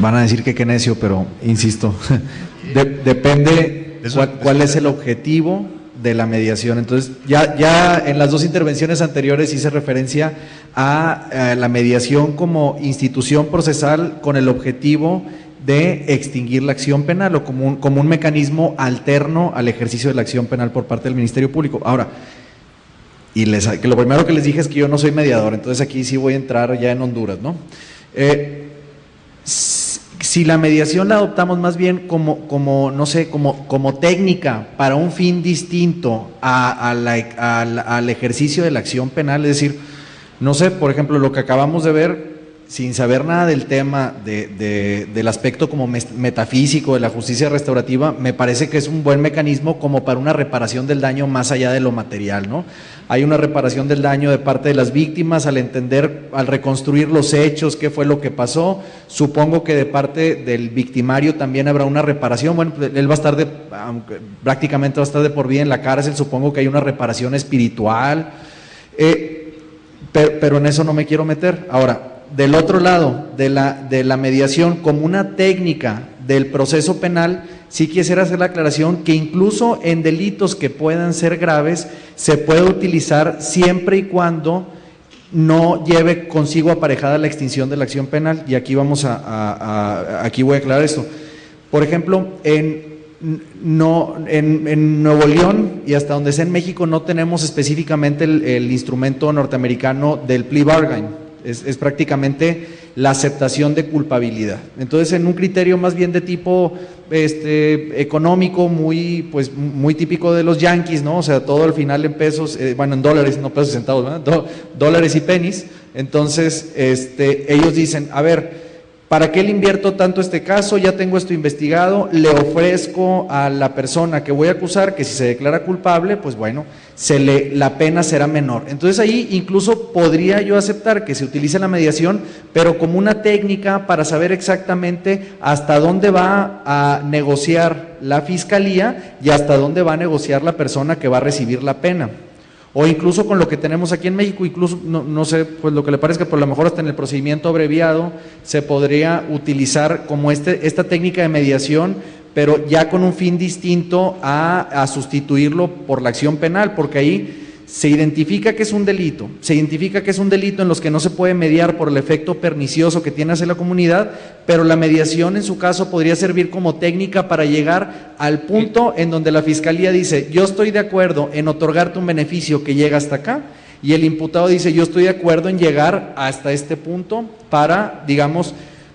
van a decir que qué necio, pero insisto, depende cuál es el objetivo de la mediación. Entonces, ya en las dos intervenciones anteriores hice referencia a la mediación como institución procesal con el objetivo de extinguir la acción penal, o como un mecanismo alterno al ejercicio de la acción penal por parte del Ministerio Público. Ahora, que lo primero que les dije es que yo no soy mediador, entonces aquí sí voy a entrar ya en Honduras, ¿no? Si la mediación la adoptamos más bien como técnica para un fin distinto al ejercicio de la acción penal, es decir, no sé, por ejemplo, lo que acabamos de ver, sin saber nada del tema del aspecto como metafísico de la justicia restaurativa, me parece que es un buen mecanismo como para una reparación del daño más allá de lo material, ¿no? Hay una reparación del daño de parte de las víctimas al entender, al reconstruir los hechos, qué fue lo que pasó. Supongo que de parte del victimario también habrá una reparación. Bueno, él va a estar prácticamente va a estar de por vida en la cárcel, supongo que hay una reparación espiritual, pero en eso no me quiero meter. Ahora, del otro lado de la mediación como una técnica del proceso penal, sí quisiera hacer la aclaración que incluso en delitos que puedan ser graves se puede utilizar siempre y cuando no lleve consigo aparejada la extinción de la acción penal. Y aquí aquí voy a aclarar esto. Por ejemplo, en Nuevo León y hasta donde sea en México no tenemos específicamente el instrumento norteamericano del plea bargain, es prácticamente la aceptación de culpabilidad. Entonces, en un criterio más bien de tipo económico, muy típico de los yanquis, ¿no? O sea, todo al final en pesos, en dólares, no pesos centavos, ¿verdad? Dólares y pennies. Entonces, ellos dicen, a ver, ¿para qué le invierto tanto este caso? Ya tengo esto investigado, le ofrezco a la persona que voy a acusar que si se declara culpable, pues bueno, la pena será menor. Entonces ahí incluso podría yo aceptar que se utilice la mediación, pero como una técnica para saber exactamente hasta dónde va a negociar la fiscalía y hasta dónde va a negociar la persona que va a recibir la pena. O incluso con lo que tenemos aquí en México, incluso, no sé, pues lo que le parezca, pero a lo mejor hasta en el procedimiento abreviado se podría utilizar como esta técnica de mediación, pero ya con un fin distinto a sustituirlo por la acción penal, porque ahí se identifica que es un delito, en los que no se puede mediar por el efecto pernicioso que tiene hacia la comunidad, pero la mediación en su caso podría servir como técnica para llegar al punto en donde la fiscalía dice, yo estoy de acuerdo en otorgarte un beneficio que llega hasta acá, y el imputado dice, yo estoy de acuerdo en llegar hasta este punto para, digamos,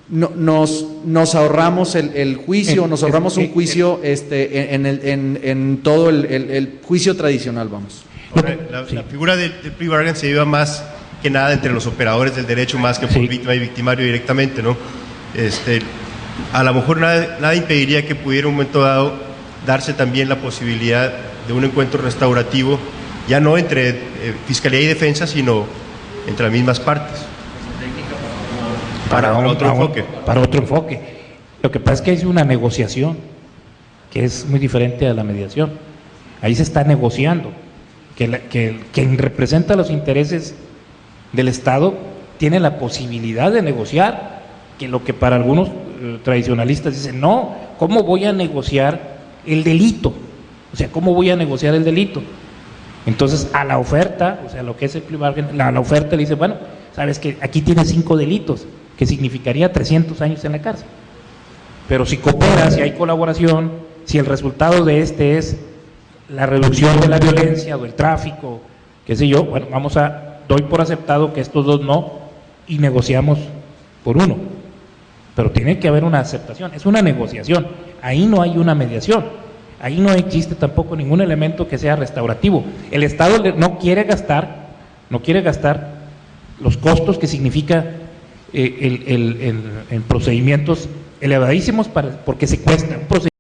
nos ahorramos el juicio, nos ahorramos un juicio en todo el juicio tradicional, vamos. Ahora, la figura del plea bargain se lleva más que nada entre los operadores del derecho, más que por víctima y victimario directamente, ¿no? A lo mejor nada impediría que pudiera en un momento dado darse también la posibilidad de un encuentro restaurativo, ya no entre fiscalía y defensa, sino entre las mismas partes. Para otro enfoque. Lo que pasa es que es una negociación, que es muy diferente a la mediación. Ahí se está negociando. Quien representa los intereses del Estado tiene la posibilidad de negociar, que lo que para algunos tradicionalistas dicen, no, ¿cómo voy a negociar el delito? O sea, ¿cómo voy a negociar el delito? Entonces, a la oferta, o sea, lo que es el plea bargain, la oferta le dice, bueno, sabes que aquí tienes 5 delitos, que significaría 300 años en la cárcel. Pero si cooperas, si hay colaboración, si el resultado de es la reducción de la violencia o del tráfico, qué sé yo, bueno, doy por aceptado que estos dos no, y negociamos por uno. Pero tiene que haber una aceptación, es una negociación, ahí no hay una mediación, ahí no existe tampoco ningún elemento que sea restaurativo. El Estado no quiere gastar los costos que significa en procedimientos elevadísimos porque se cuesta un procedimiento